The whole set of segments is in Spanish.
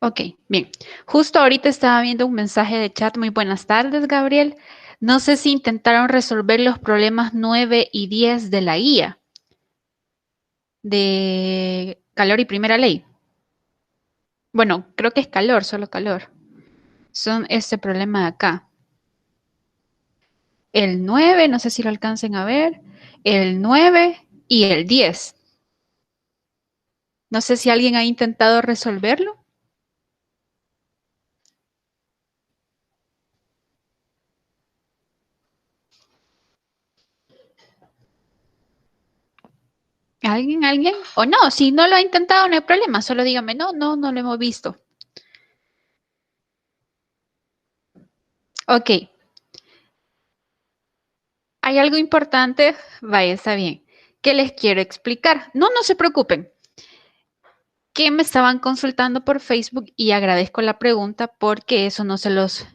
Ok, bien. Justo ahorita estaba viendo un mensaje de chat. Muy buenas tardes, Gabriel. No sé si intentaron resolver los problemas 9 y 10 de la IA, de calor y primera ley. Bueno, creo que es calor, solo calor. Son este problema de acá. El 9, no sé si lo alcancen a ver. El 9 y el 10. No sé si alguien ha intentado resolverlo. ¿Alguien? ¿Alguien? O no, si no lo ha intentado, no hay problema. Solo dígame, no, no, no lo hemos visto. Ok, hay algo importante, vaya, está bien, que les quiero explicar. No, no se preocupen, que me estaban consultando por Facebook y agradezco la pregunta porque eso no se los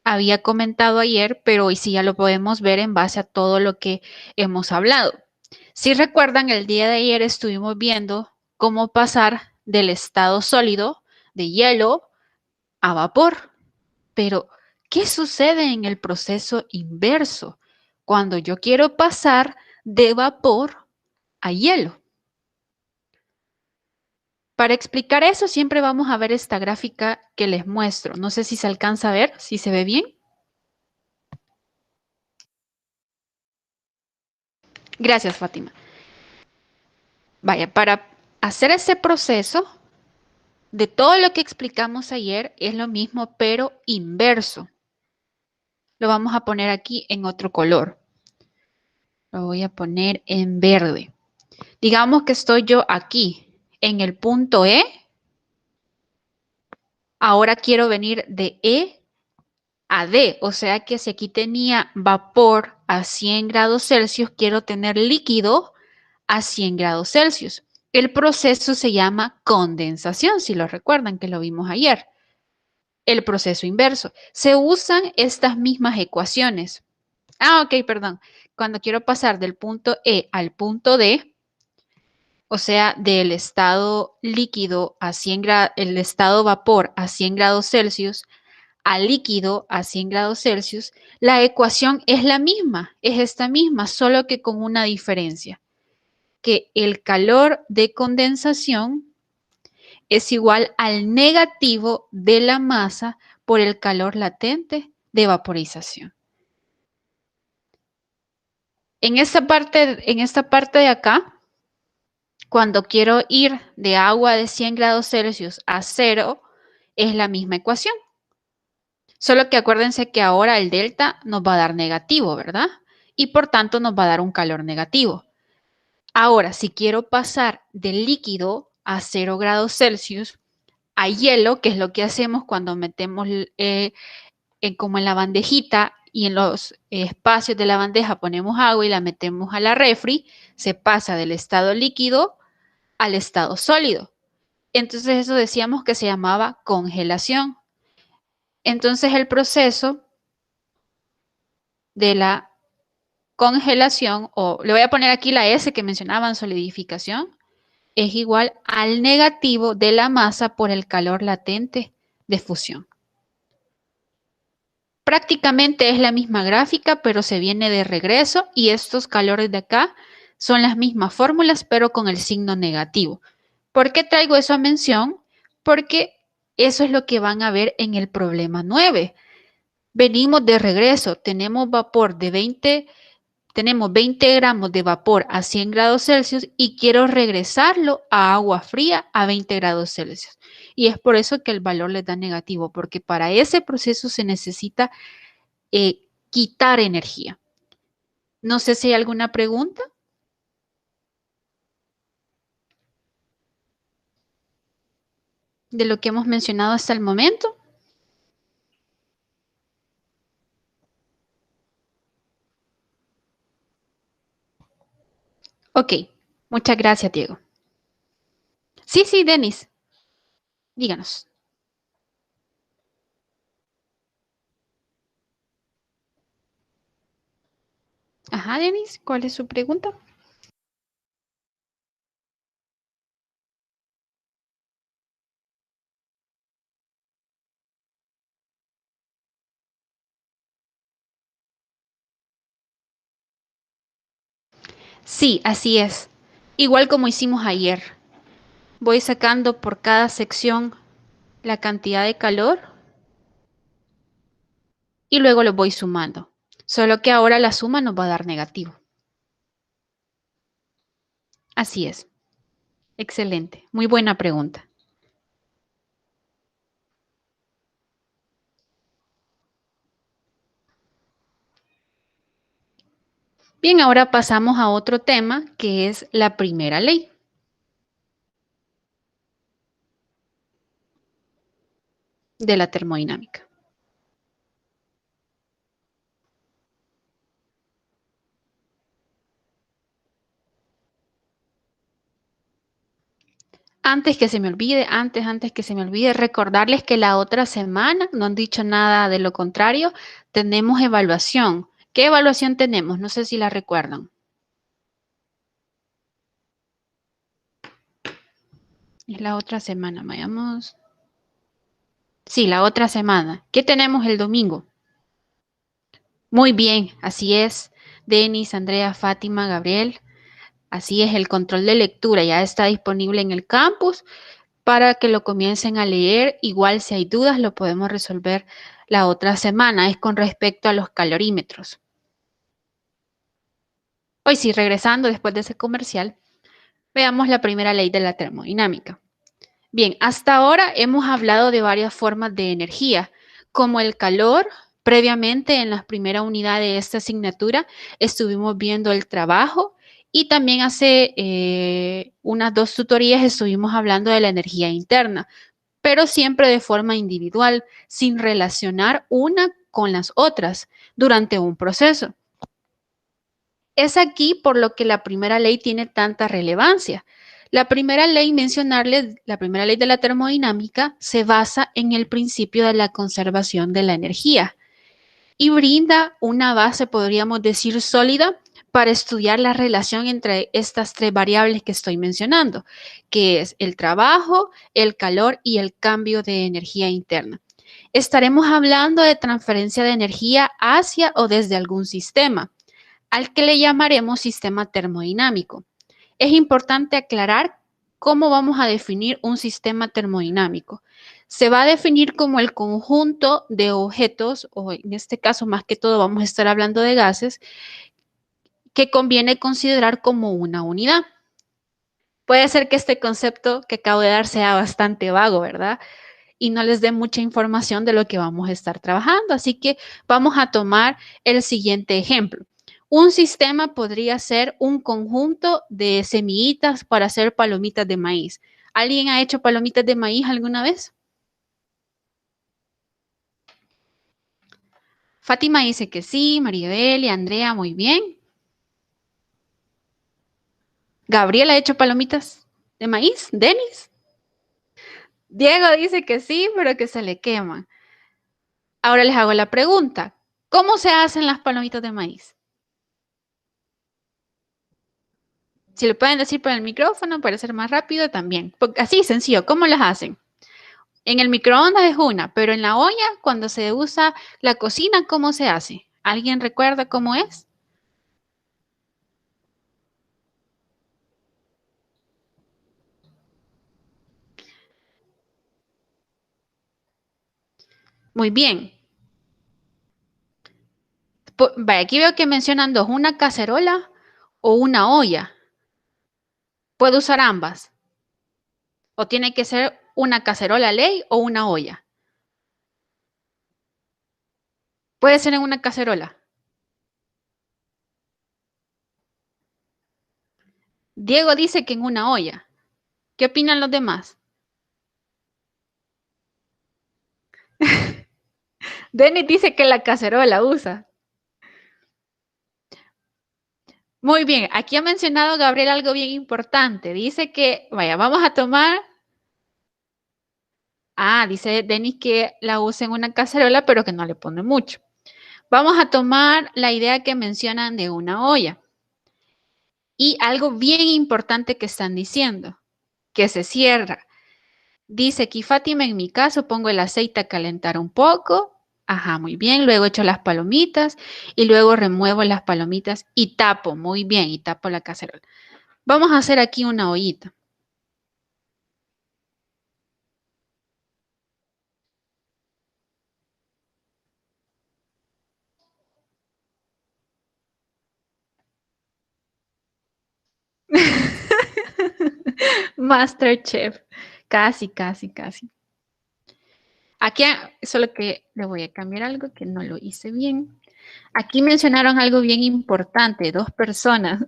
había comentado ayer, pero hoy sí ya lo podemos ver en base a todo lo que hemos hablado. Si recuerdan, el día de ayer estuvimos viendo cómo pasar del estado sólido de hielo a vapor, pero ¿qué sucede en el proceso inverso cuando yo quiero pasar de vapor a hielo? Para explicar eso, siempre vamos a ver esta gráfica que les muestro. No sé si se alcanza a ver, si se ve bien. Gracias, Fátima. Vaya, para hacer ese proceso de todo lo que explicamos ayer es lo mismo, pero inverso. Lo vamos a poner aquí en otro color. Lo voy a poner en verde. Digamos que estoy yo aquí en el punto E. Ahora quiero venir de E a D, o sea que si aquí tenía vapor a 100 grados Celsius, quiero tener líquido a 100 grados Celsius. El proceso se llama condensación, si lo recuerdan que lo vimos ayer. El proceso inverso. Se usan estas mismas ecuaciones. Ok, perdón. Cuando quiero pasar del punto E al punto D, o sea, del estado líquido a 100 grados, el estado vapor a 100 grados Celsius, al líquido a 100 grados Celsius, la ecuación es la misma, es esta misma, solo que con una diferencia, que el calor de condensación es igual al negativo de la masa por el calor latente de vaporización. En esta parte de acá, cuando quiero ir de agua de 100 grados Celsius a cero, es la misma ecuación. Solo que acuérdense que ahora el delta nos va a dar negativo, ¿verdad? Y por tanto nos va a dar un calor negativo. Ahora, si quiero pasar del líquido a 0 grados Celsius a hielo, que es lo que hacemos cuando metemos como en la bandejita y en los espacios de la bandeja ponemos agua y la metemos a la refri, se pasa del estado líquido al estado sólido. Entonces eso decíamos que se llamaba congelación. Entonces el proceso de la congelación, o le voy a poner aquí la S que mencionaban, solidificación, es igual al negativo de la masa por el calor latente de fusión. Prácticamente es la misma gráfica, pero se viene de regreso y estos calores de acá son las mismas fórmulas, pero con el signo negativo. ¿Por qué traigo eso a mención? Porque eso es lo que van a ver en el problema 9. Venimos de regreso, tenemos 20 gramos de vapor a 100 grados Celsius y quiero regresarlo a agua fría a 20 grados Celsius. Y es por eso que el valor les da negativo, porque para ese proceso se necesita quitar energía. No sé si hay alguna pregunta de lo que hemos mencionado hasta el momento. Ok, muchas gracias, Diego. Sí, sí, Denis, díganos. Ajá, Denis, ¿cuál es su pregunta? Sí, así es. Igual como hicimos ayer. Voy sacando por cada sección la cantidad de calor y luego lo voy sumando. Solo que ahora la suma nos va a dar negativo. Así es. Excelente. Muy buena pregunta. Bien, ahora pasamos a otro tema que es la primera ley de la termodinámica. Antes que se me olvide, recordarles que la otra semana, no han dicho nada de lo contrario, tenemos evaluación. ¿Qué evaluación tenemos? No sé si la recuerdan. Es la otra semana, vayamos. Sí, la otra semana. ¿Qué tenemos el domingo? Muy bien, así es. Denis, Andrea, Fátima, Gabriel. Así es, el control de lectura ya está disponible en el campus para que lo comiencen a leer. Igual si hay dudas lo podemos resolver la otra semana. Es con respecto a los calorímetros. Hoy sí, regresando después de ese comercial, veamos la primera ley de la termodinámica. Bien, hasta ahora hemos hablado de varias formas de energía, como el calor. Previamente, en la primera unidad de esta asignatura, estuvimos viendo el trabajo y también hace unas 2 tutorías estuvimos hablando de la energía interna, pero siempre de forma individual, sin relacionar una con las otras durante un proceso. Es aquí por lo que la primera ley tiene tanta relevancia. La primera ley, mencionarles, la primera ley de la termodinámica se basa en el principio de la conservación de la energía y brinda una base, podríamos decir, sólida para estudiar la relación entre estas 3 variables que estoy mencionando, que es el trabajo, el calor y el cambio de energía interna. Estaremos hablando de transferencia de energía hacia o desde algún sistema, al que le llamaremos sistema termodinámico. Es importante aclarar cómo vamos a definir un sistema termodinámico. Se va a definir como el conjunto de objetos, o en este caso más que todo vamos a estar hablando de gases, que conviene considerar como una unidad. Puede ser que este concepto que acabo de dar sea bastante vago, ¿verdad? Y no les dé mucha información de lo que vamos a estar trabajando. Así que vamos a tomar el siguiente ejemplo. Un sistema podría ser un conjunto de semillitas para hacer palomitas de maíz. ¿Alguien ha hecho palomitas de maíz alguna vez? Fátima dice que sí, Maribel y Andrea, muy bien. ¿Gabriel ha hecho palomitas de maíz? ¿Denis? Diego dice que sí, pero que se le queman. Ahora les hago la pregunta. ¿Cómo se hacen las palomitas de maíz? Si lo pueden decir por el micrófono para ser más rápido también. Así, sencillo. ¿Cómo las hacen? En el microondas es una, pero en la olla, cuando se usa la cocina, ¿cómo se hace? ¿Alguien recuerda cómo es? Muy bien. Vaya, aquí veo que mencionan dos, una cacerola o una olla. ¿Puedo usar ambas? ¿O tiene que ser una cacerola ley o una olla? Puede ser en una cacerola. Diego dice que en una olla. ¿Qué opinan los demás? Denis dice que la cacerola usa. Muy bien, aquí ha mencionado Gabriel algo bien importante. Dice que, vaya, vamos a tomar. Dice Denis que la usa en una cacerola, pero que no le pone mucho. Vamos a tomar la idea que mencionan de una olla. Y algo bien importante que están diciendo, que se cierra. Dice aquí Fátima, en mi caso pongo el aceite a calentar un poco Ajá, muy bien. Luego echo las palomitas y luego remuevo las palomitas y tapo, muy bien, y tapo la cacerola. Vamos a hacer aquí una ollita. MasterChef. Casi, casi, casi. Aquí solo que le voy a cambiar algo que no lo hice bien. Aquí mencionaron algo bien importante, dos personas.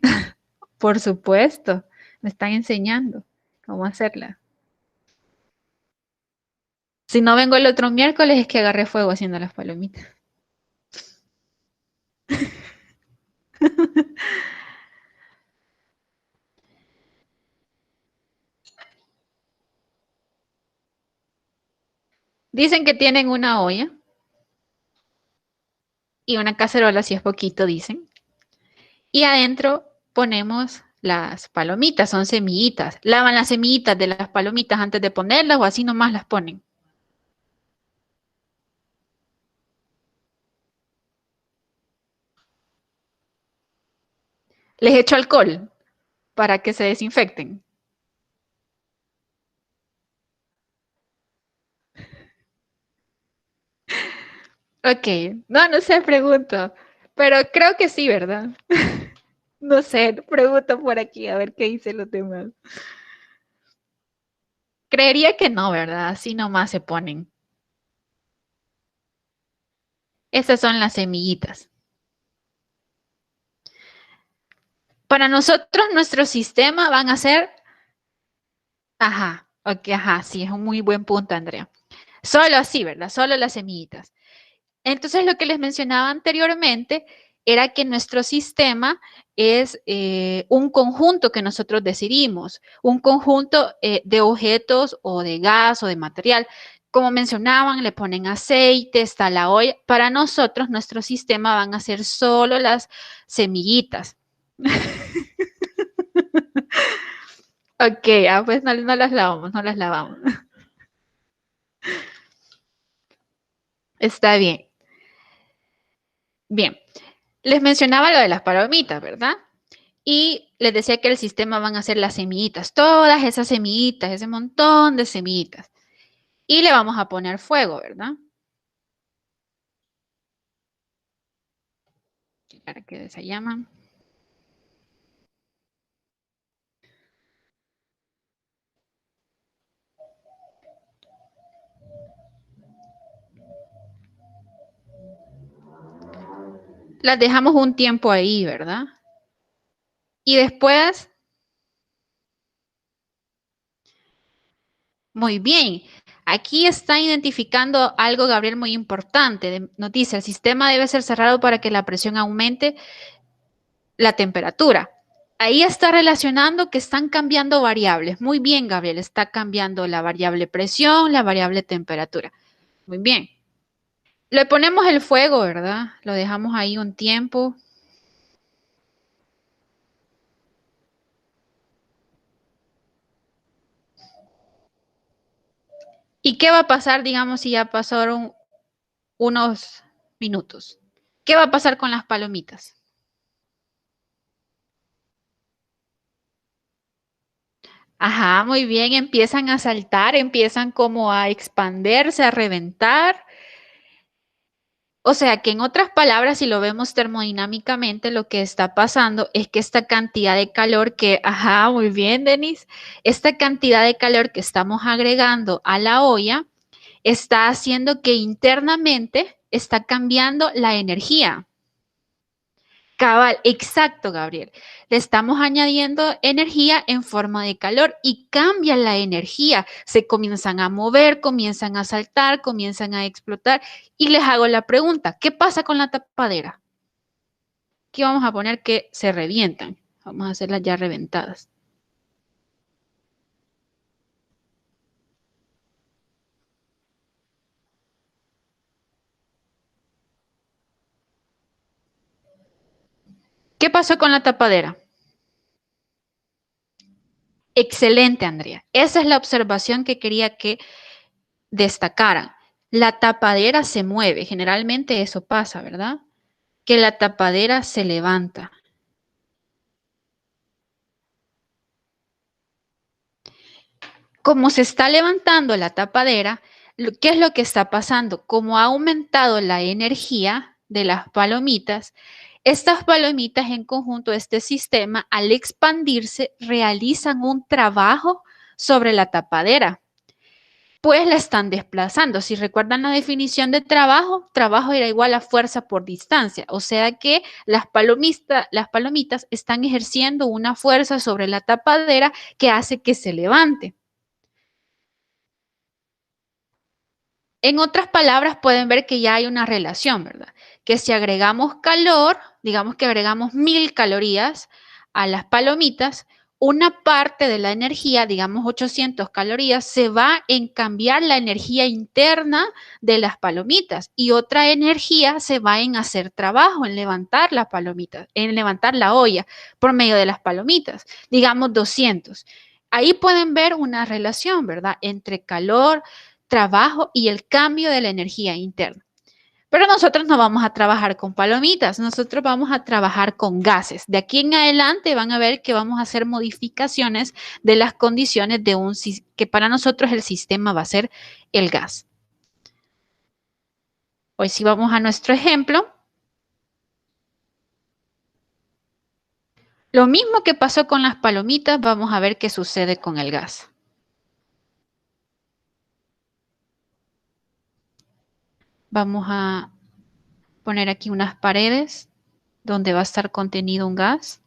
Por supuesto, me están enseñando cómo hacerla. Si no vengo el otro miércoles es que agarré fuego haciendo las palomitas. Dicen que tienen una olla y una cacerola, si es poquito, dicen. Y adentro ponemos las palomitas, son semillitas. Lavan las semillitas de las palomitas antes de ponerlas o así nomás las ponen. Les echo alcohol para que se desinfecten. Ok, no, no sé, pregunto. Pero creo que sí, ¿verdad? No sé, pregunto por aquí a ver qué dicen los demás. Creería que no, ¿verdad? Así nomás se ponen. Estas son las semillitas. Para nosotros, nuestro sistema van a ser, ajá, ok, ajá, sí, es un muy buen punto, Andrea. Solo así, ¿verdad? Solo las semillitas. Entonces, lo que les mencionaba anteriormente era que nuestro sistema es un conjunto que nosotros decidimos, un conjunto de objetos o de gas o de material. Como mencionaban, le ponen aceite, está la olla. Para nosotros, nuestro sistema van a ser solo las semillitas. Ok, pues no, no las lavamos, no las lavamos. Está bien. Bien, les mencionaba lo de las palomitas, ¿verdad? Y les decía que el sistema van a ser las semillitas, todas esas semillitas, ese montón de semillitas. Y le vamos a poner fuego, ¿verdad? Para que se llaman. Las dejamos un tiempo ahí, ¿verdad? Y después, muy bien. Aquí está identificando algo, Gabriel, muy importante. Nos dice, el sistema debe ser cerrado para que la presión aumente la temperatura. Ahí está relacionando que están cambiando variables. Muy bien, Gabriel, está cambiando la variable presión, la variable temperatura. Muy bien. Le ponemos el fuego, ¿verdad? Lo dejamos ahí un tiempo. ¿Y qué va a pasar, digamos, si ya pasaron unos minutos? ¿Qué va a pasar con las palomitas? Ajá, muy bien, empiezan a saltar, empiezan como a expandirse, a reventar. O sea que en otras palabras, si lo vemos termodinámicamente, lo que está pasando es que esta cantidad de calor que, ajá, muy bien, Denise, esta cantidad de calor que estamos agregando a la olla está haciendo que internamente está cambiando la energía. Cabal, exacto, Gabriel. Le estamos añadiendo energía en forma de calor y cambia la energía. Se comienzan a mover, comienzan a saltar, comienzan a explotar. Y les hago la pregunta, ¿qué pasa con la tapadera? Aquí vamos a poner que se revientan. Vamos a hacerlas ya reventadas. ¿Qué pasó con la tapadera? Excelente, Andrea. Esa es la observación que quería que destacaran. La tapadera se mueve, generalmente eso pasa, ¿verdad? Que la tapadera se levanta. Como se está levantando la tapadera, ¿qué es lo que está pasando? Como ha aumentado la energía de las palomitas, estas palomitas en conjunto, este sistema, al expandirse, realizan un trabajo sobre la tapadera, pues la están desplazando. Si recuerdan la definición de trabajo, trabajo era igual a fuerza por distancia, o sea que las palomitas están ejerciendo una fuerza sobre la tapadera que hace que se levante. En otras palabras, pueden ver que ya hay una relación, ¿verdad? Que si agregamos calor, digamos que agregamos 1000 calorías a las palomitas, una parte de la energía, digamos 800 calorías, se va en cambiar la energía interna de las palomitas y otra energía se va en hacer trabajo, en levantar las palomitas, en levantar la olla por medio de las palomitas, digamos 200. Ahí pueden ver una relación, ¿verdad? Entre calor, trabajo y el cambio de la energía interna. Pero nosotros no vamos a trabajar con palomitas, nosotros vamos a trabajar con gases. De aquí en adelante van a ver que vamos a hacer modificaciones de las condiciones de que para nosotros el sistema va a ser el gas. Hoy sí vamos a nuestro ejemplo. Lo mismo que pasó con las palomitas, vamos a ver qué sucede con el gas. Vamos a poner aquí unas paredes donde va a estar contenido un gas.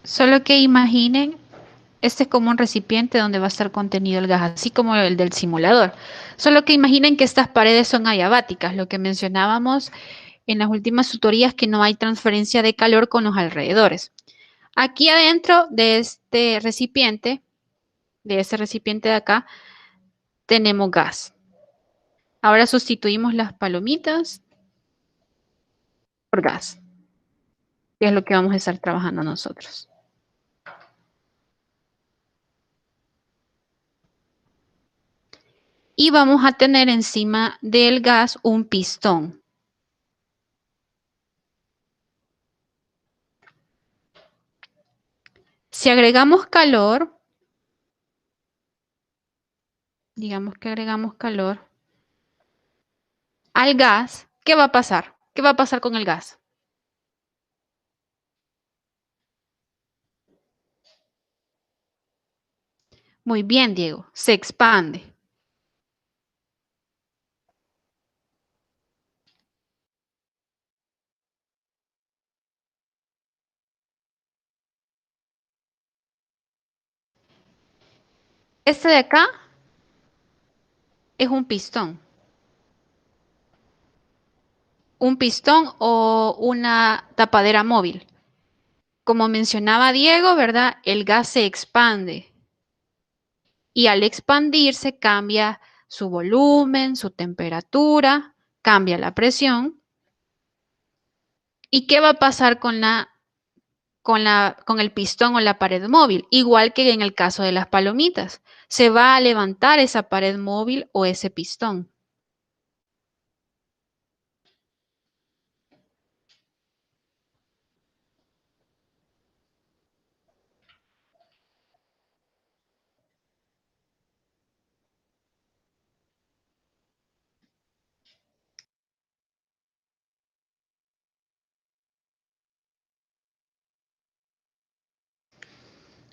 Solo que imaginen, este es como un recipiente donde va a estar contenido el gas, así como el del simulador. Solo que imaginen que estas paredes son adiabáticas, lo que mencionábamos en las últimas tutorías, que no hay transferencia de calor con los alrededores. Aquí adentro de ese recipiente de acá, tenemos gas. Ahora sustituimos las palomitas por gas, que es lo que vamos a estar trabajando nosotros. Y vamos a tener encima del gas un pistón. Si agregamos calor, digamos que agregamos calor al gas, ¿qué va a pasar? ¿Qué va a pasar con el gas? Muy bien, Diego, se expande. Este de acá es un pistón o una tapadera móvil. Como mencionaba Diego, ¿verdad? El gas se expande y al expandirse cambia su volumen, su temperatura, cambia la presión. ¿Y qué va a pasar con el pistón o la pared móvil? Igual que en el caso de las palomitas, se va a levantar esa pared móvil o ese pistón.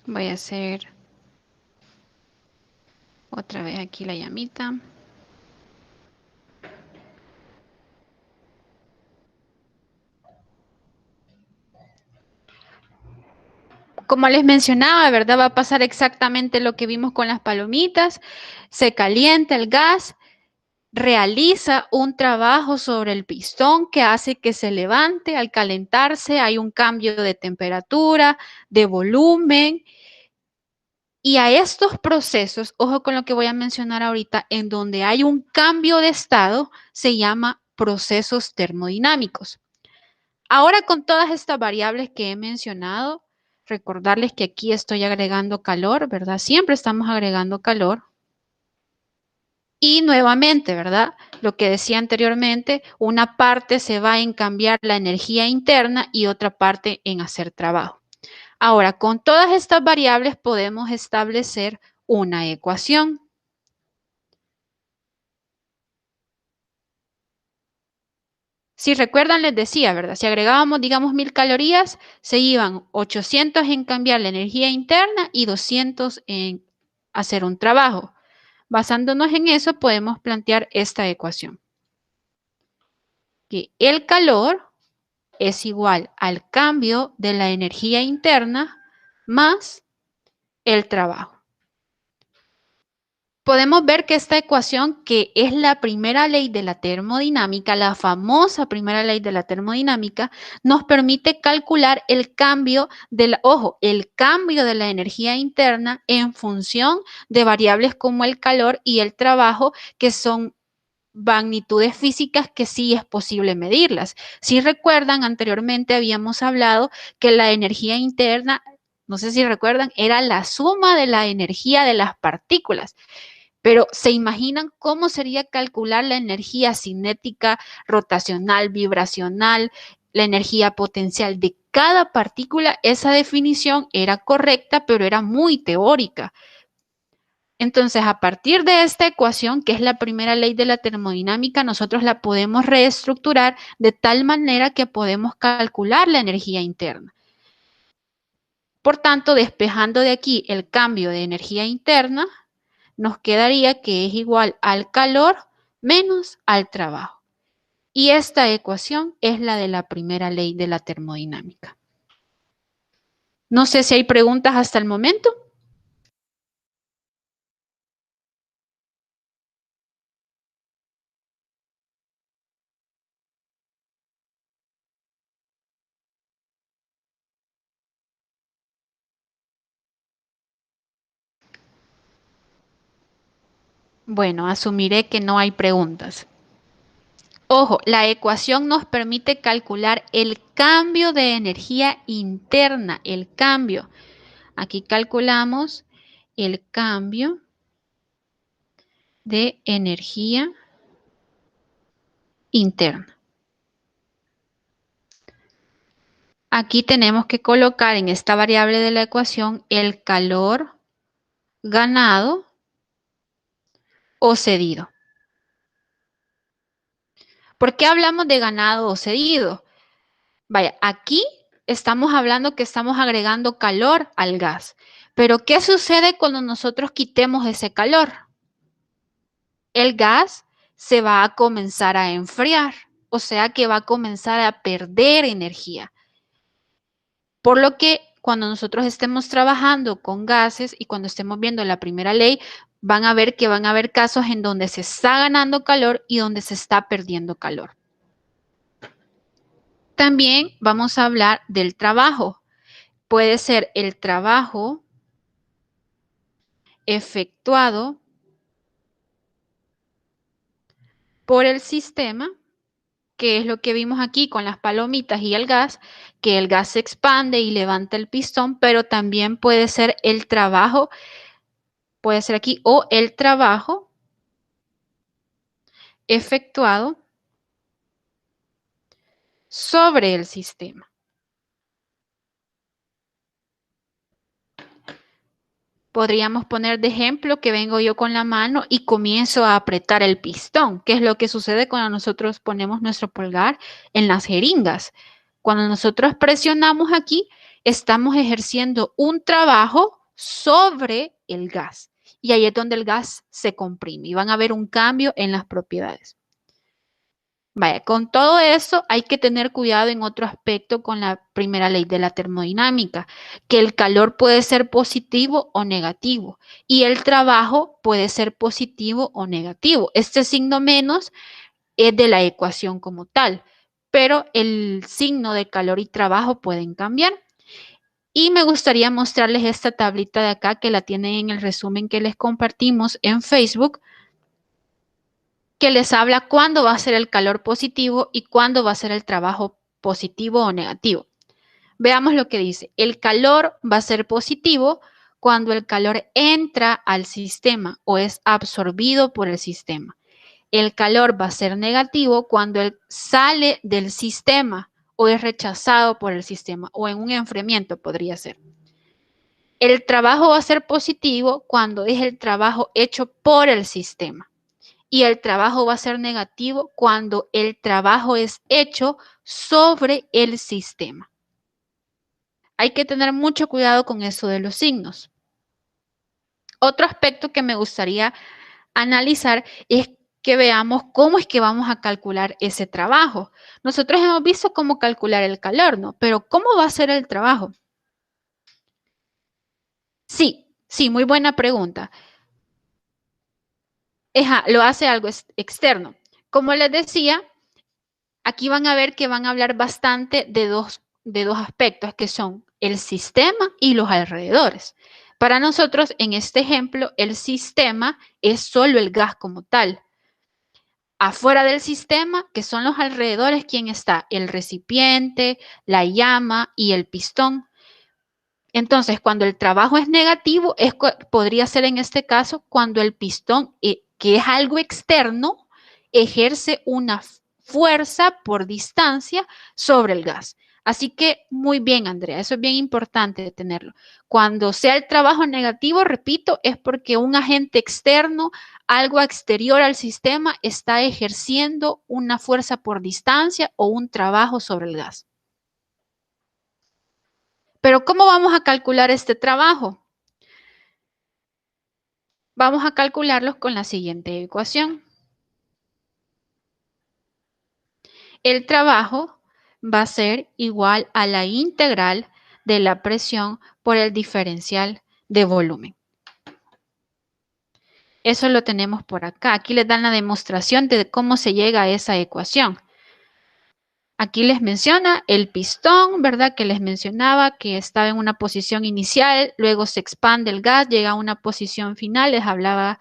Voy a hacer Otra vez aquí la llamita. Como les mencionaba, ¿verdad? Va a pasar exactamente lo que vimos con las palomitas. Se calienta el gas, realiza un trabajo sobre el pistón que hace que se levante. Al calentarse hay un cambio de temperatura, de volumen. Y a estos procesos, ojo con lo que voy a mencionar ahorita, en donde hay un cambio de estado, se llama procesos termodinámicos. Ahora con todas estas variables que he mencionado, recordarles que aquí estoy agregando calor, ¿verdad? Siempre estamos agregando calor. Y nuevamente, ¿verdad? Lo que decía anteriormente, una parte se va en cambiar la energía interna y otra parte en hacer trabajo. Ahora, con todas estas variables podemos establecer una ecuación. Si recuerdan, les decía, ¿verdad? Si agregábamos, digamos, 1000 calorías, se iban 800 en cambiar la energía interna y 200 en hacer un trabajo. Basándonos en eso, podemos plantear esta ecuación. Que el calor es igual al cambio de la energía interna más el trabajo. Podemos ver que esta ecuación, que es la primera ley de la termodinámica, la famosa primera ley de la termodinámica, nos permite calcular el cambio el cambio de la energía interna en función de variables como el calor y el trabajo, que son magnitudes físicas que sí es posible medirlas. Si recuerdan, anteriormente habíamos hablado que la energía interna, no sé si recuerdan, era la suma de la energía de las partículas. Pero ¿se imaginan cómo sería calcular la energía cinética, rotacional, vibracional, la energía potencial de cada partícula? Esa definición era correcta, pero era muy teórica. Entonces, a partir de esta ecuación, que es la primera ley de la termodinámica, nosotros la podemos reestructurar de tal manera que podemos calcular la energía interna. Por tanto, despejando de aquí el cambio de energía interna, nos quedaría que es igual al calor menos al trabajo. Y esta ecuación es la de la primera ley de la termodinámica. No sé si hay preguntas hasta el momento. Bueno, asumiré que no hay preguntas. Ojo, la ecuación nos permite calcular el cambio de energía interna, el cambio. Aquí calculamos el cambio de energía interna. Aquí tenemos que colocar en esta variable de la ecuación el calor ganado o cedido. ¿Por qué hablamos de ganado o cedido? Vaya, aquí estamos hablando que estamos agregando calor al gas. Pero ¿qué sucede cuando nosotros quitemos ese calor? El gas se va a comenzar a enfriar, o sea que va a comenzar a perder energía. Por lo que cuando nosotros estemos trabajando con gases y cuando estemos viendo la primera ley, van a ver que van a haber casos en donde se está ganando calor y donde se está perdiendo calor. También vamos a hablar del trabajo. Puede ser el trabajo efectuado por el sistema, que es lo que vimos aquí con las palomitas y el gas, que el gas se expande y levanta el pistón, pero también puede ser el trabajo, puede ser aquí, o el trabajo efectuado sobre el sistema. Podríamos poner de ejemplo que vengo yo con la mano y comienzo a apretar el pistón, que es lo que sucede cuando nosotros ponemos nuestro pulgar en las jeringas. Cuando nosotros presionamos aquí, estamos ejerciendo un trabajo sobre el gas. y ahí es donde el gas se comprime y van a ver un cambio en las propiedades. Vaya, con todo eso hay que tener cuidado en otro aspecto con la primera ley de la termodinámica, que el calor puede ser positivo o negativo y el trabajo puede ser positivo o negativo. Este signo menos es de la ecuación como tal, pero el signo de calor y trabajo pueden cambiar. Y me gustaría mostrarles esta tablita de acá que la tienen en el resumen que les compartimos en Facebook, que les habla cuándo va a ser el calor positivo y cuándo va a ser el trabajo positivo o negativo. Veamos lo que dice. El calor va a ser positivo cuando el calor entra al sistema o es absorbido por el sistema. El calor va a ser negativo cuando él sale del sistema o es rechazado por el sistema o en un enfriamiento podría ser. El trabajo va a ser positivo cuando es el trabajo hecho por el sistema. Y el trabajo va a ser negativo cuando el trabajo es hecho sobre el sistema. Hay que tener mucho cuidado con eso de los signos. Otro aspecto que me gustaría analizar es que veamos cómo es que vamos a calcular ese trabajo. Nosotros hemos visto cómo calcular el calor, ¿no? Pero ¿cómo va a ser el trabajo? Sí, muy buena pregunta. Lo hace algo externo. Como les decía, aquí van a ver que van a hablar bastante de dos aspectos que son el sistema y los alrededores. Para nosotros, en este ejemplo, el sistema es solo el gas como tal. Afuera del sistema, que son los alrededores, ¿quién está? El recipiente, la llama y el pistón. Entonces, cuando el trabajo es negativo, podría ser en este caso cuando el pistón, que es algo externo, ejerce una fuerza por distancia sobre el gas. Así que muy bien, Andrea, eso es bien importante tenerlo. Cuando sea el trabajo negativo, repito, es porque un agente externo, algo exterior al sistema, está ejerciendo una fuerza por distancia o un trabajo sobre el gas. Pero ¿cómo vamos a calcular este trabajo? Vamos a calcularlos con la siguiente ecuación. El trabajo va a ser igual a la integral de la presión por el diferencial de volumen. Eso lo tenemos por acá. Aquí les dan la demostración de cómo se llega a esa ecuación. Aquí les menciona el pistón, ¿verdad? Que les mencionaba que estaba en una posición inicial, luego se expande el gas, llega a una posición final, les hablaba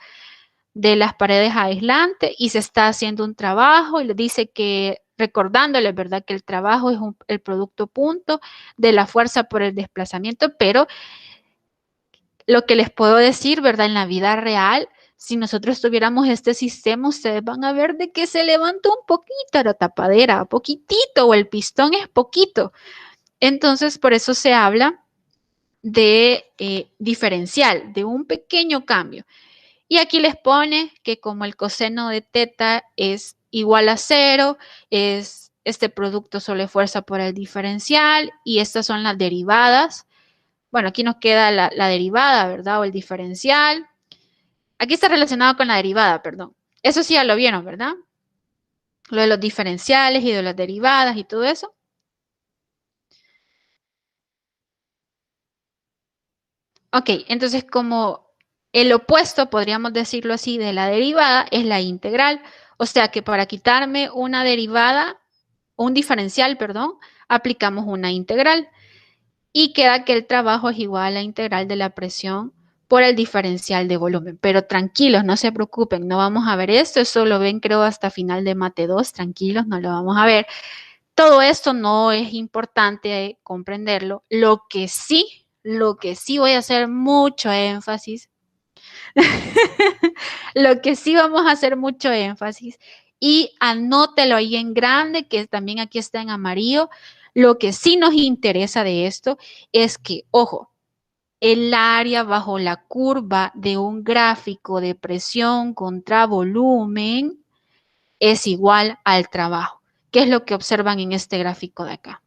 de las paredes aislantes y se está haciendo un trabajo y le dice que, recordándoles, ¿verdad? Que el trabajo es el producto punto de la fuerza por el desplazamiento, pero lo que les puedo decir, ¿verdad? En la vida real, si nosotros tuviéramos este sistema, ustedes van a ver de que se levanta un poquito la tapadera, poquitito, o el pistón es poquito. Entonces, por eso se habla de diferencial, de un pequeño cambio. Y aquí les pone que como el coseno de teta es igual a 0, es este producto solo fuerza por el diferencial y estas son las derivadas. Bueno, aquí nos queda la derivada, ¿verdad? O el diferencial. Aquí está relacionado con la derivada, perdón. Eso sí ya lo vieron, ¿verdad? Lo de los diferenciales y de las derivadas y todo eso. Ok, entonces como el opuesto, podríamos decirlo así, de la derivada es la integral. O sea que para quitarme una derivada, un diferencial, perdón, aplicamos una integral. Y queda que el trabajo es igual a la integral de la presión por el diferencial de volumen. Pero tranquilos, no se preocupen, no vamos a ver esto. Eso lo ven creo hasta final de Mate 2, tranquilos, no lo vamos a ver. Todo esto no es importante comprenderlo. Lo que sí voy a hacer mucho énfasis, lo que sí vamos a hacer mucho énfasis y anótelo ahí en grande, que también aquí está en amarillo. Lo que sí nos interesa de esto es que, ojo, el área bajo la curva de un gráfico de presión contra volumen es igual al trabajo. ¿Qué es lo que observan en este gráfico de acá?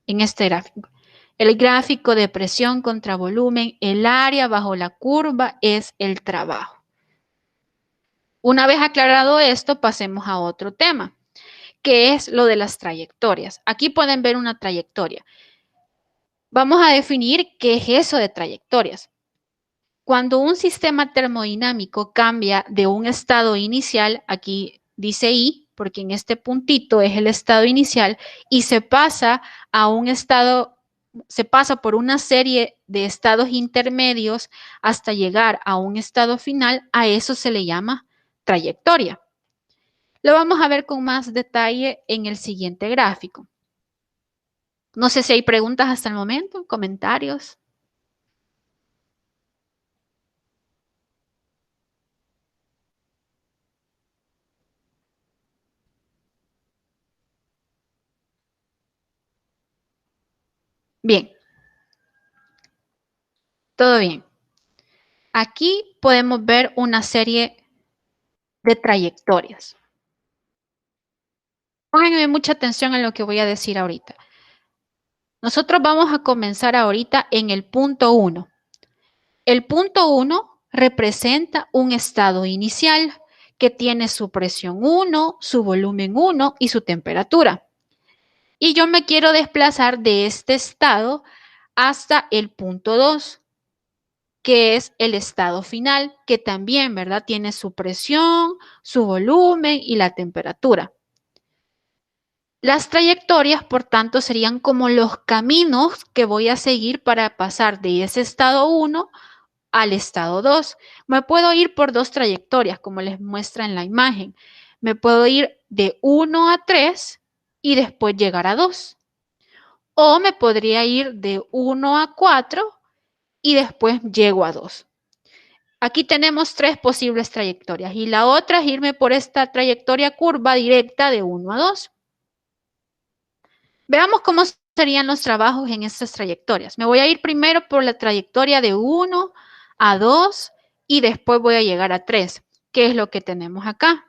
En este gráfico. El gráfico de presión contra volumen, el área bajo la curva es el trabajo. Una vez aclarado esto, pasemos a otro tema, que es lo de las trayectorias. Aquí pueden ver una trayectoria. Vamos a definir qué es eso de trayectorias. Cuando un sistema termodinámico cambia de un estado inicial, aquí dice I, porque en este puntito es el estado inicial, y se pasa a un estado, se pasa por una serie de estados intermedios hasta llegar a un estado final, a eso se le llama trayectoria. Lo vamos a ver con más detalle en el siguiente gráfico. No sé si hay preguntas hasta el momento, comentarios. Bien, todo bien. Aquí podemos ver una serie de trayectorias. Pónganme mucha atención en lo que voy a decir ahorita. Nosotros vamos a comenzar ahorita en el punto 1. El punto 1 representa un estado inicial que tiene su presión 1, su volumen 1 y su temperatura. Y yo me quiero desplazar de este estado hasta el punto 2, que es el estado final, que también, ¿verdad? Tiene su presión, su volumen y la temperatura. Las trayectorias, por tanto, serían como los caminos que voy a seguir para pasar de ese estado 1 al estado 2. Me puedo ir por dos trayectorias, como les muestra en la imagen. Me puedo ir de 1 a 3 y después llegar a 2. O me podría ir de 1 a 4 y después llego a 2. Aquí tenemos tres posibles trayectorias y la otra es irme por esta trayectoria curva directa de 1 a 2. Veamos cómo serían los trabajos en estas trayectorias. Me voy a ir primero por la trayectoria de 1 a 2 y después voy a llegar a 3. ¿Qué es lo que tenemos acá?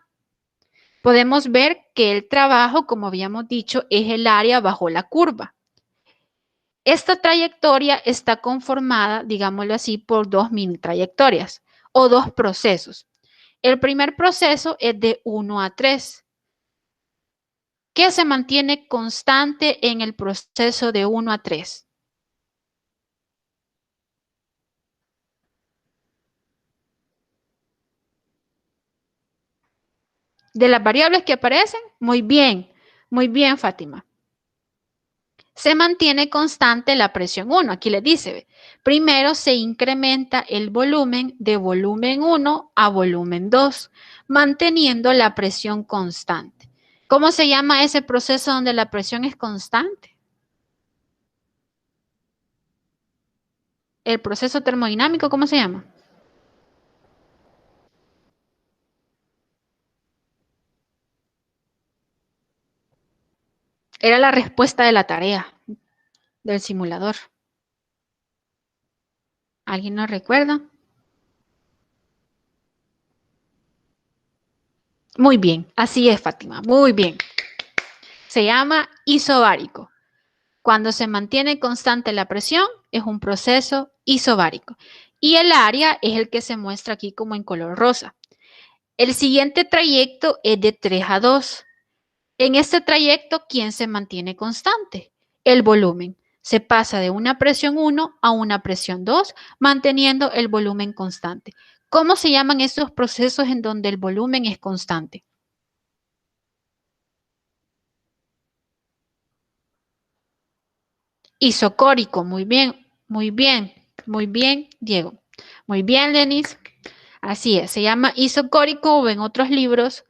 Podemos ver que el trabajo, como habíamos dicho, es el área bajo la curva. Esta trayectoria está conformada, digámoslo así, por dos mini trayectorias o dos procesos. El primer proceso es de 1 a 3. ¿Qué se mantiene constante en el proceso de 1 a 3? De las variables que aparecen, muy bien, Fátima. Se mantiene constante la presión 1. Aquí les dice, primero se incrementa el volumen de volumen 1 a volumen 2, manteniendo la presión constante. ¿Cómo se llama ese proceso donde la presión es constante? El proceso termodinámico, ¿cómo se llama? Era la respuesta de la tarea del simulador. ¿Alguien nos recuerda? Muy bien, así es, Fátima, muy bien. Se llama isobárico. Cuando se mantiene constante la presión, es un proceso isobárico. Y el área es el que se muestra aquí como en color rosa. El siguiente trayecto es de 3 a 2. En este trayecto, ¿quién se mantiene constante? El volumen. Se pasa de una presión 1 a una presión 2, manteniendo el volumen constante. ¿Cómo se llaman esos procesos en donde el volumen es constante? Isocórico, muy bien, Diego. Muy bien, Denis. Así es, se llama isocórico o en otros libros,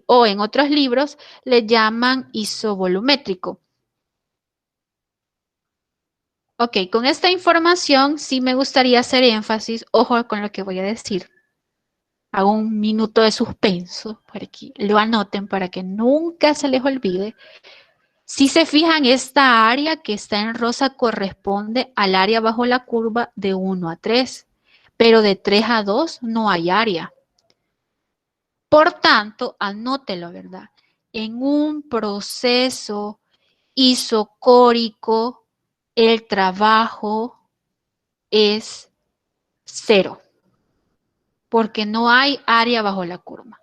o en otros libros le llaman isovolumétrico. Ok, con esta información sí me gustaría hacer énfasis, ojo con lo que voy a decir. Hago un minuto de suspenso por aquí, lo anoten para que nunca se les olvide. Si se fijan, esta área que está en rosa corresponde al área bajo la curva de 1 a 3, pero de 3 a 2 no hay área. Por tanto, anótelo, ¿verdad? En un proceso isocórico, el trabajo es 0, porque no hay área bajo la curva.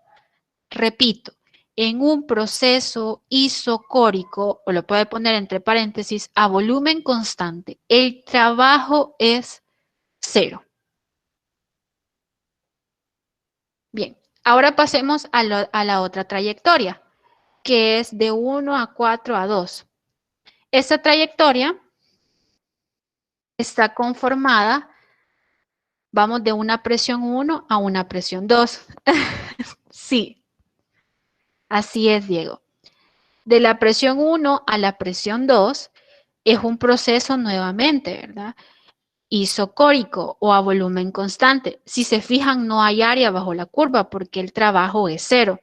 Repito, en un proceso isocórico, o lo puede poner entre paréntesis, a volumen constante, el trabajo es 0. Bien, ahora pasemos a la otra trayectoria, que es de 1 a 4 a 2. Esta trayectoria está conformada, vamos de una presión 1 a una presión 2. Sí, así es, Diego. De la presión 1 a la presión 2 es un proceso nuevamente, ¿verdad? Isocórico o a volumen constante. Si se fijan, no hay área bajo la curva porque el trabajo es 0.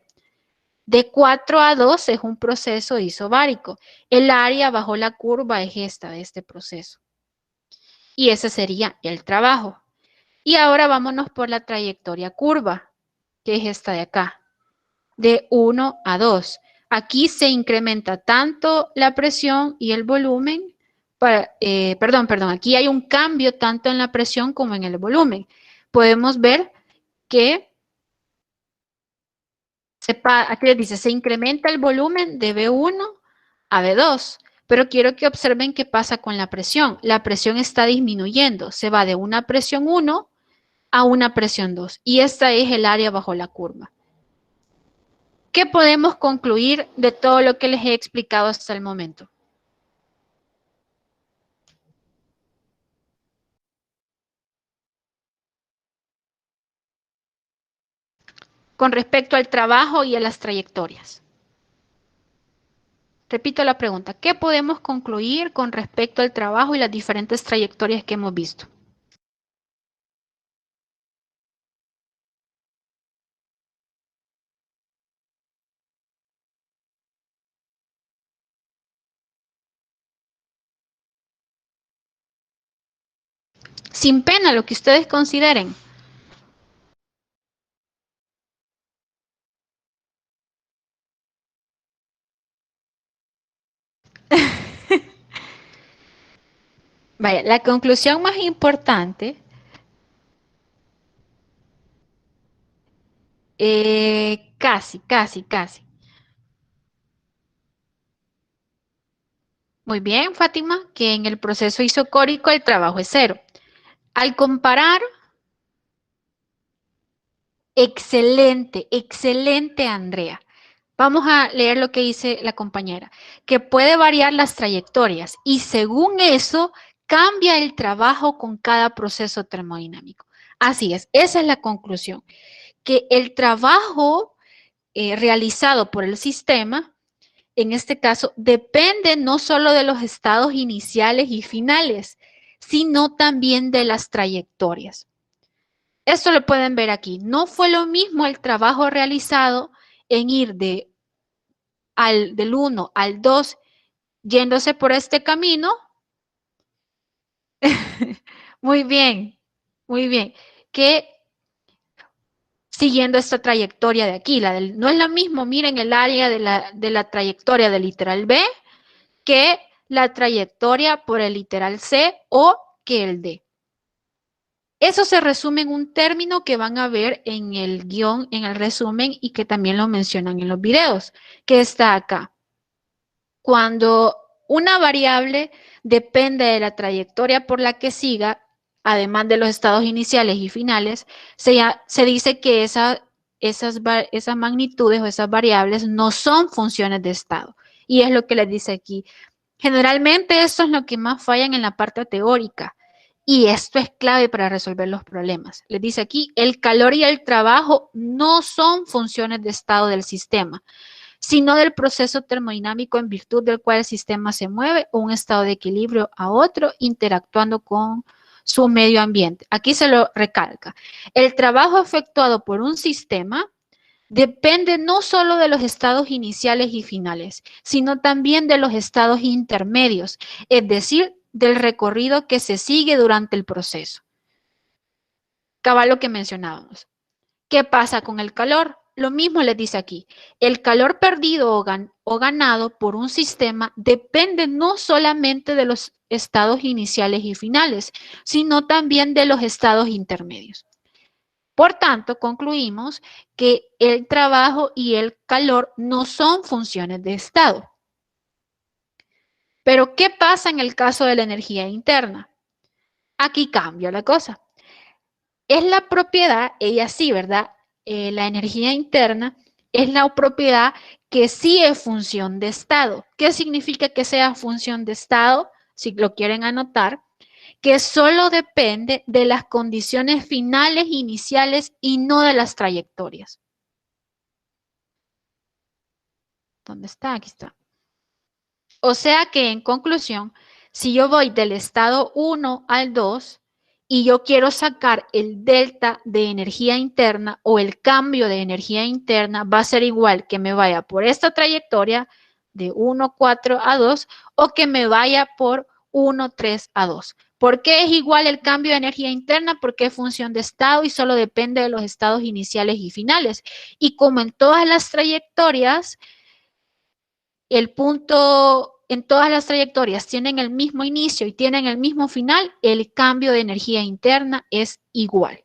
De 4 a 2 es un proceso isobárico. El área bajo la curva es esta de este proceso. Y ese sería el trabajo. Y ahora vámonos por la trayectoria curva, que es esta de acá, de 1 a 2. Aquí se incrementa tanto la presión y el volumen, aquí hay un cambio tanto en la presión como en el volumen. Podemos ver que aquí les dice, se incrementa el volumen de B1 a B2, pero quiero que observen qué pasa con la presión. La presión está disminuyendo, se va de una presión 1 a una presión 2 y esta es el área bajo la curva. ¿Qué podemos concluir de todo lo que les he explicado hasta el momento? Con respecto al trabajo y a las trayectorias. Repito la pregunta, ¿qué podemos concluir con respecto al trabajo y las diferentes trayectorias que hemos visto? Sin pena, lo que ustedes consideren. Vaya, la conclusión más importante, casi. Muy bien, Fátima, que en el proceso isocórico el trabajo es 0. Al comparar, excelente, Andrea. Vamos a leer lo que dice la compañera, que puede variar las trayectorias y según eso cambia el trabajo con cada proceso termodinámico. Así es, esa es la conclusión, que el trabajo realizado por el sistema, en este caso, depende no solo de los estados iniciales y finales, sino también de las trayectorias. Esto lo pueden ver aquí. No fue lo mismo el trabajo realizado en ir del 1 al 2 yéndose por este camino. Muy bien, que siguiendo esta trayectoria de aquí. No es lo mismo, miren el área de la trayectoria del literal B que la trayectoria por el literal C o que el D. Eso se resume en un término que van a ver en el guión, en el resumen y que también lo mencionan en los videos, que está acá. Cuando una variable depende de la trayectoria por la que siga, además de los estados iniciales y finales, se dice que esas magnitudes o esas variables no son funciones de estado. Y es lo que les dice aquí. Generalmente esto es lo que más fallan en la parte teórica. Y esto es clave para resolver los problemas. Les dice aquí, el calor y el trabajo no son funciones de estado del sistema, sino del proceso termodinámico en virtud del cual el sistema se mueve o un estado de equilibrio a otro interactuando con su medio ambiente. Aquí se lo recalca. El trabajo efectuado por un sistema depende no solo de los estados iniciales y finales, sino también de los estados intermedios, es decir, del recorrido que se sigue durante el proceso. Cabal lo que mencionábamos. ¿Qué pasa con el calor? Lo mismo les dice aquí. El calor perdido o ganado por un sistema depende no solamente de los estados iniciales y finales, sino también de los estados intermedios. Por tanto, concluimos que el trabajo y el calor no son funciones de estado. Pero, ¿qué pasa en el caso de la energía interna? Aquí cambia la cosa. Es la propiedad, ella sí, ¿verdad? La energía interna es la propiedad que sí es función de estado. ¿Qué significa que sea función de estado? Si lo quieren anotar, que solo depende de las condiciones finales iniciales y no de las trayectorias. ¿Dónde está? Aquí está. O sea que en conclusión, si yo voy del estado 1 al 2 y yo quiero sacar el delta de energía interna o el cambio de energía interna, va a ser igual que me vaya por esta trayectoria de 1, 4 a 2 o que me vaya por 1, 3 a 2. ¿Por qué es igual el cambio de energía interna? Porque es función de estado y solo depende de los estados iniciales y finales. Y como en todas las trayectorias, el punto en todas las trayectorias tienen el mismo inicio y tienen el mismo final, el cambio de energía interna es igual.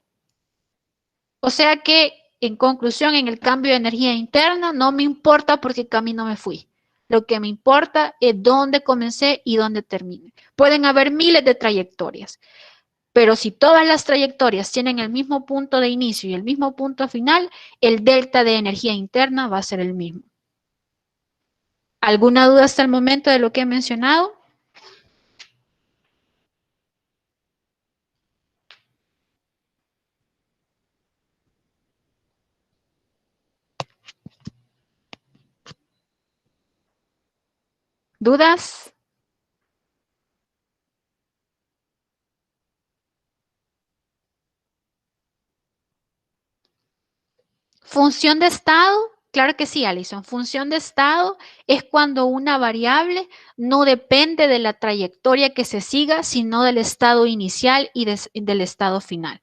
O sea que, en conclusión, en el cambio de energía interna no me importa por qué camino me fui. Lo que me importa es dónde comencé y dónde terminé. Pueden haber miles de trayectorias, pero si todas las trayectorias tienen el mismo punto de inicio y el mismo punto final, el delta de energía interna va a ser el mismo. ¿Alguna duda hasta el momento de lo que he mencionado? ¿Dudas? Función de estado, claro que sí, Alison. Función de estado es cuando una variable no depende de la trayectoria que se siga, sino del estado inicial y del estado final.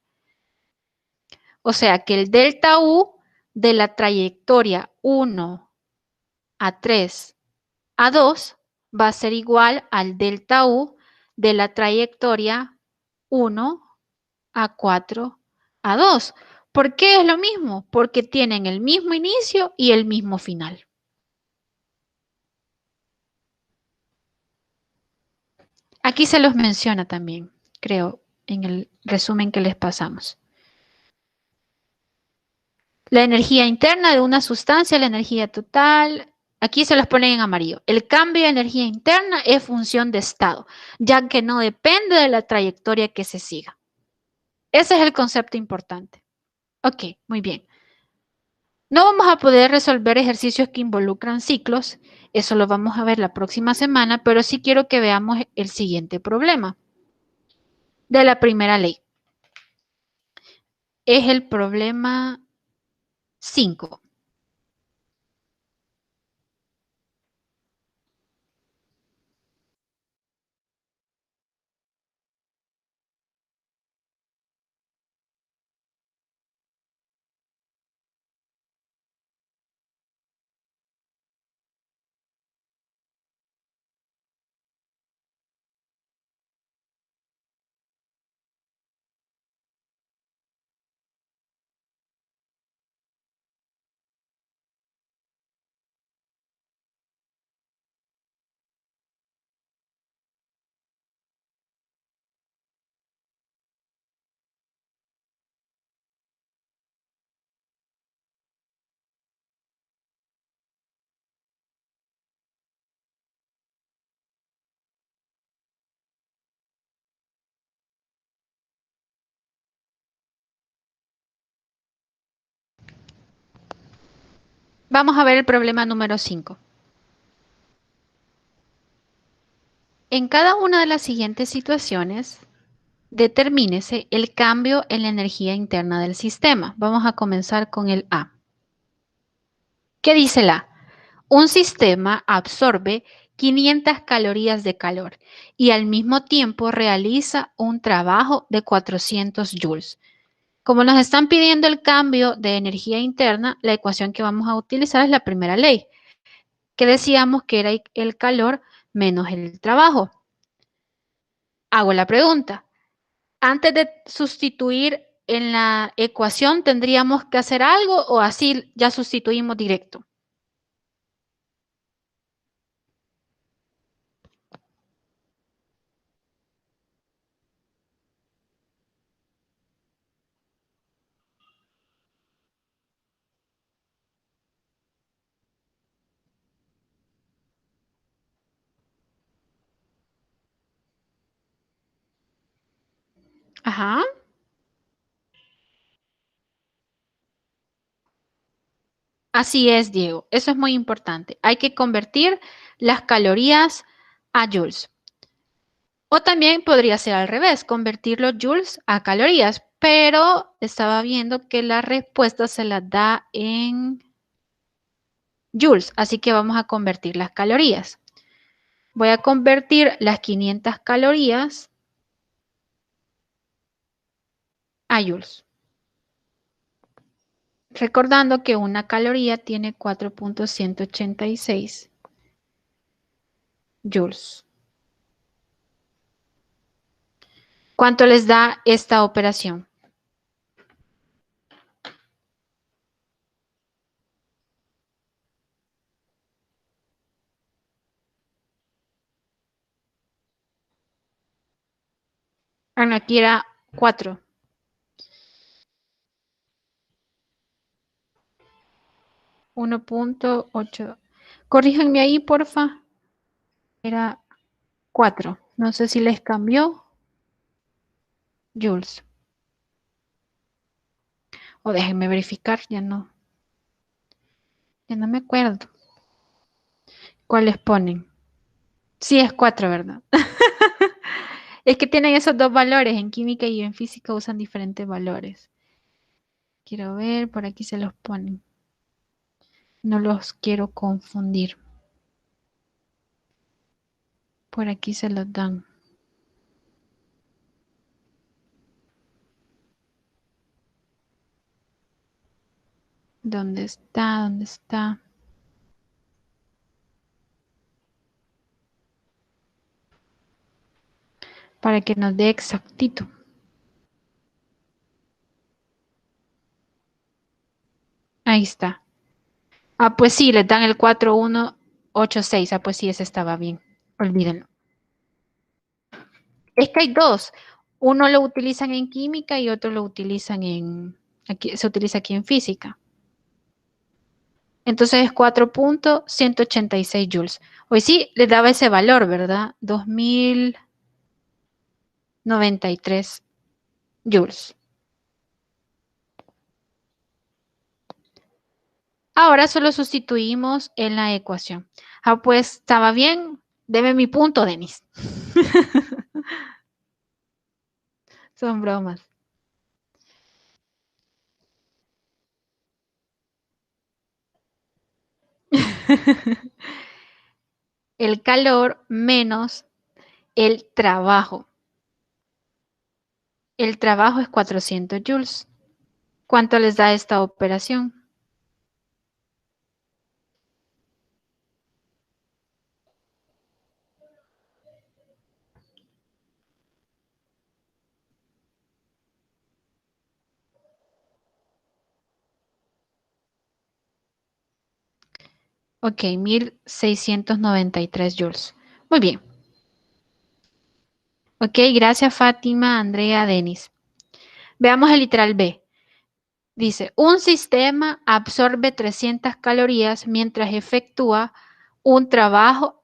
O sea que el delta U de la trayectoria 1 a 3 a 2 va a ser igual al delta U de la trayectoria 1 a 4 a 2. ¿Por qué es lo mismo? Porque tienen el mismo inicio y el mismo final. Aquí se los menciona también, creo, en el resumen que les pasamos. La energía interna de una sustancia, la energía total, aquí se los ponen en amarillo. El cambio de energía interna es función de estado, ya que no depende de la trayectoria que se siga. Ese es el concepto importante. Ok, muy bien. No vamos a poder resolver ejercicios que involucran ciclos, eso lo vamos a ver la próxima semana, pero sí quiero que veamos el siguiente problema de la primera ley. Es el problema 5. Vamos a ver el problema número 5. En cada una de las siguientes situaciones, determínese el cambio en la energía interna del sistema. Vamos a comenzar con el A. ¿Qué dice el A? Un sistema absorbe 500 calorías de calor y al mismo tiempo realiza un trabajo de 400 joules. Como nos están pidiendo el cambio de energía interna, la ecuación que vamos a utilizar es la primera ley, que decíamos que era el calor menos el trabajo. Hago la pregunta. Antes de sustituir en la ecuación, ¿tendríamos que hacer algo o así ya sustituimos directo? Ajá. Así es, Diego. Eso es muy importante. Hay que convertir las calorías a joules. O también podría ser al revés, convertir los joules a calorías, pero estaba viendo que la respuesta se la da en joules, así que vamos a convertir las calorías. Voy a convertir las 500 calorías a joules. Recordando que una caloría tiene 4.186 joules. ¿Cuánto les da esta operación? Aquí era 4. 1.8. Corríjanme ahí, porfa. Era 4. No sé si les cambió. Joules. O déjenme verificar, ya no me acuerdo. ¿Cuáles ponen? Sí, es 4, ¿verdad? Es que tienen esos dos valores. En química y en física usan diferentes valores. Quiero ver, por aquí se los ponen. No los quiero confundir. Por aquí se los dan. ¿Dónde está? ¿Dónde está? Para que nos dé exactito. Ahí está. Ah, pues sí, les dan el 4186. Ah, pues sí, ese estaba bien. Olvídenlo. Es que hay dos. Uno lo utilizan en química y otro lo utilizan aquí, se utiliza aquí en física. Entonces es 4.186 joules. Hoy sí les daba ese valor, ¿verdad? 2093 joules. Ahora solo sustituimos en la ecuación. Ah, pues estaba bien. Deme mi punto, Denis. Son bromas. El calor menos el trabajo. El trabajo es 400 joules. ¿Cuánto les da esta operación? Ok, 1693 joules. Muy bien. Ok, gracias Fátima, Andrea, Denis. Veamos el literal B. Dice, un sistema absorbe 300 calorías mientras efectúan un trabajo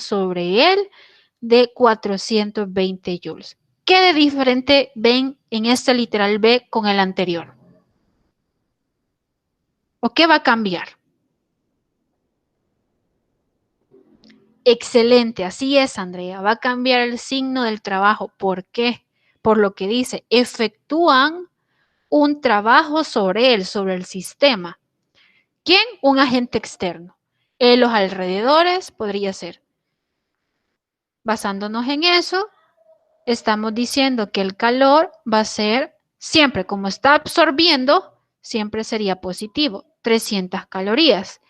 sobre él de 420 joules. ¿Qué de diferente ven en este literal B con el anterior? ¿O qué va a cambiar? Excelente, así es, Andrea. Va a cambiar el signo del trabajo. ¿Por qué? Por lo que dice, efectúan un trabajo sobre él, sobre el sistema. ¿Quién? Un agente externo. En los alrededores podría ser. Basándonos en eso, estamos diciendo que el calor va a ser siempre, como está absorbiendo, siempre sería positivo, 300 calorías.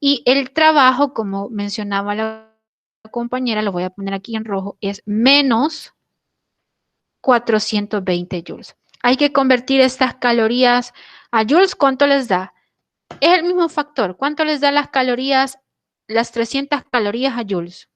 Y el trabajo, como mencionaba la compañera, lo voy a poner aquí en rojo, es menos 420 joules. Hay que convertir estas calorías a joules. ¿Cuánto les da? Es el mismo factor. ¿Cuánto les da las calorías, las 300 calorías a joules?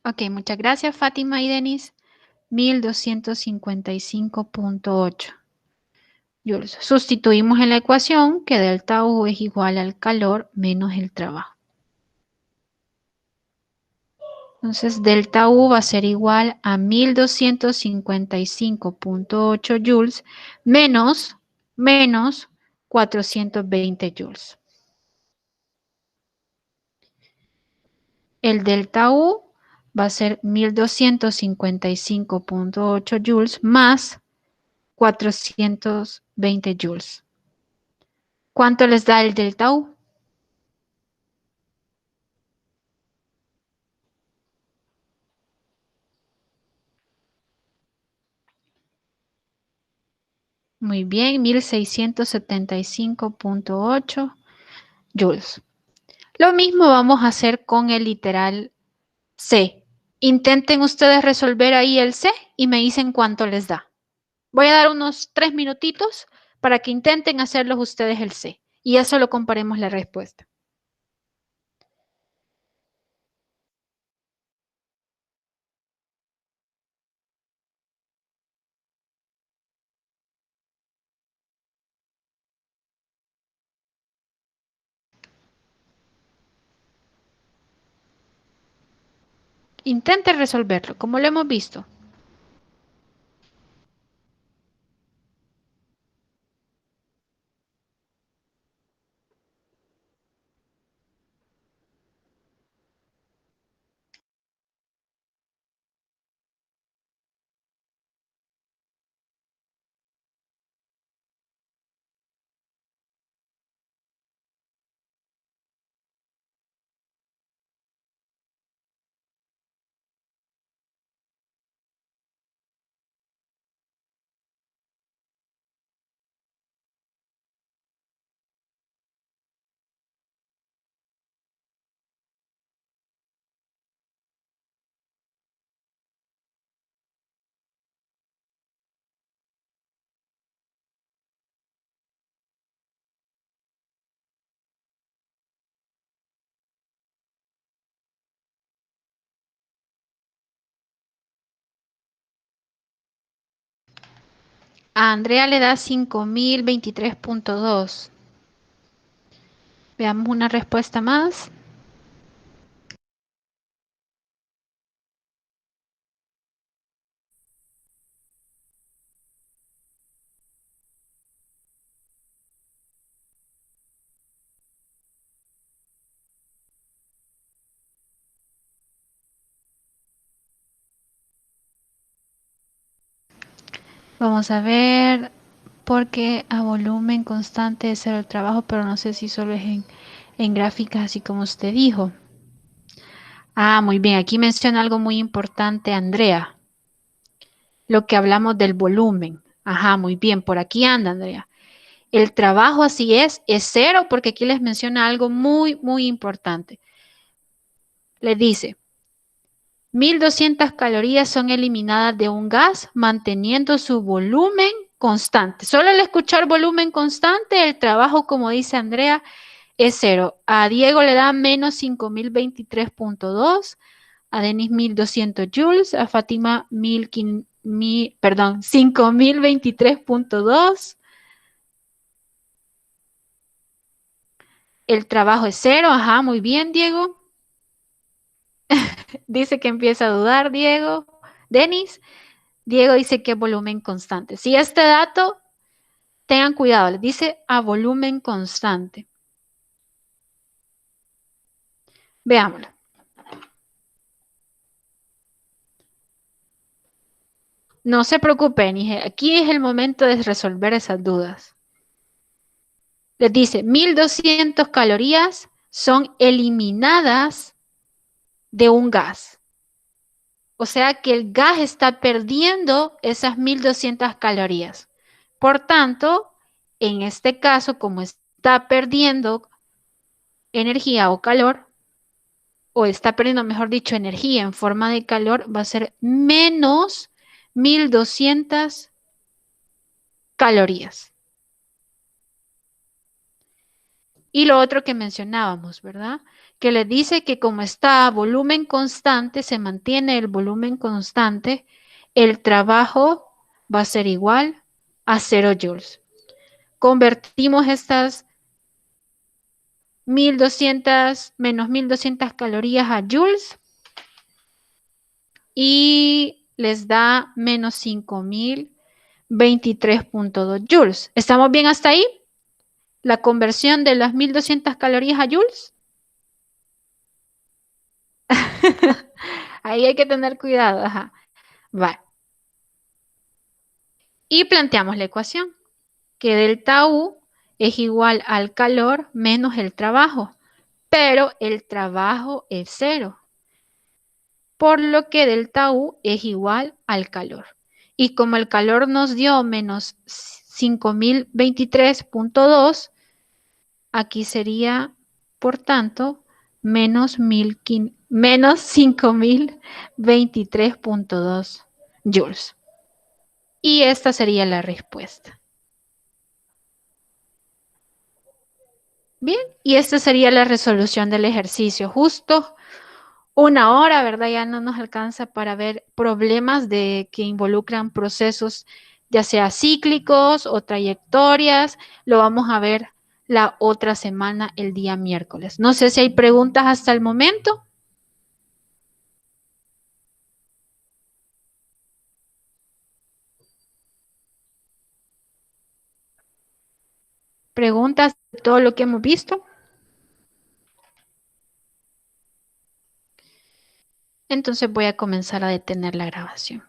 Ok, muchas gracias, Fátima y Denis. 1255.8 joules. Sustituimos en la ecuación que delta U es igual al calor menos el trabajo. Entonces, delta U va a ser igual a 1255.8 joules menos 420 joules. El delta U va a ser 1255.8 joules más 420 joules. ¿Cuánto les da el delta U? Muy bien, 1675.8 joules. Lo mismo vamos a hacer con el literal C. Intenten ustedes resolver ahí el C y me dicen cuánto les da. Voy a dar unos 3 minutitos para que intenten hacerlos ustedes el C. Y eso lo comparemos la respuesta. Intenten resolverlo, como lo hemos visto. A Andrea le da 5023.2. Veamos una respuesta más. Vamos a ver, porque a volumen constante es el trabajo, pero no sé si solo es en gráficas, así como usted dijo. Ah, muy bien, aquí menciona algo muy importante, Andrea. Lo que hablamos del volumen. Ajá, muy bien, por aquí anda, Andrea. El trabajo así es cero, porque aquí les menciona algo muy, muy importante. Le dice, 1200 calorías son eliminadas de un gas manteniendo su volumen constante. Solo al escuchar volumen constante, el trabajo, como dice Andrea, es cero. A Diego le da menos 5023.2, a Denis 1200 joules, a Fátima 5023.2. El trabajo es cero. Ajá, muy bien, Diego. Dice que empieza a dudar, Diego. Denis. Diego dice que es volumen constante. Si este dato, tengan cuidado, les dice a volumen constante. Veámoslo. No se preocupen, aquí es el momento de resolver esas dudas. Les dice 1200 calorías son eliminadas de un gas. O sea que el gas está perdiendo esas 1200 calorías. Por tanto, en este caso, como está perdiendo energía o calor, o está perdiendo, mejor dicho, energía en forma de calor, va a ser menos 1200 calorías. Y lo otro que mencionábamos, ¿verdad? Que le dice que como está a volumen constante, se mantiene el volumen constante, el trabajo va a ser igual a 0 joules. Convertimos estas 1200 menos 1200 calorías a joules y les da menos 5023.2 joules. ¿Estamos bien hasta ahí? La conversión de las 1200 calorías a joules. Ahí hay que tener cuidado. Ajá. Va. Y planteamos la ecuación, que delta U es igual al calor menos el trabajo, pero el trabajo es 0, por lo que delta U es igual al calor. Y como el calor nos dio menos 5023.2, aquí sería, por tanto, menos 5023.2 joules. Y esta sería la respuesta. Bien, y esta sería la resolución del ejercicio. Justo 1 hora, ¿verdad? Ya no nos alcanza para ver problemas que involucran procesos ya sea cíclicos o trayectorias. Lo vamos a ver la otra semana, el día miércoles. No sé si hay preguntas hasta el momento. Preguntas de todo lo que hemos visto. Entonces voy a comenzar a detener la grabación.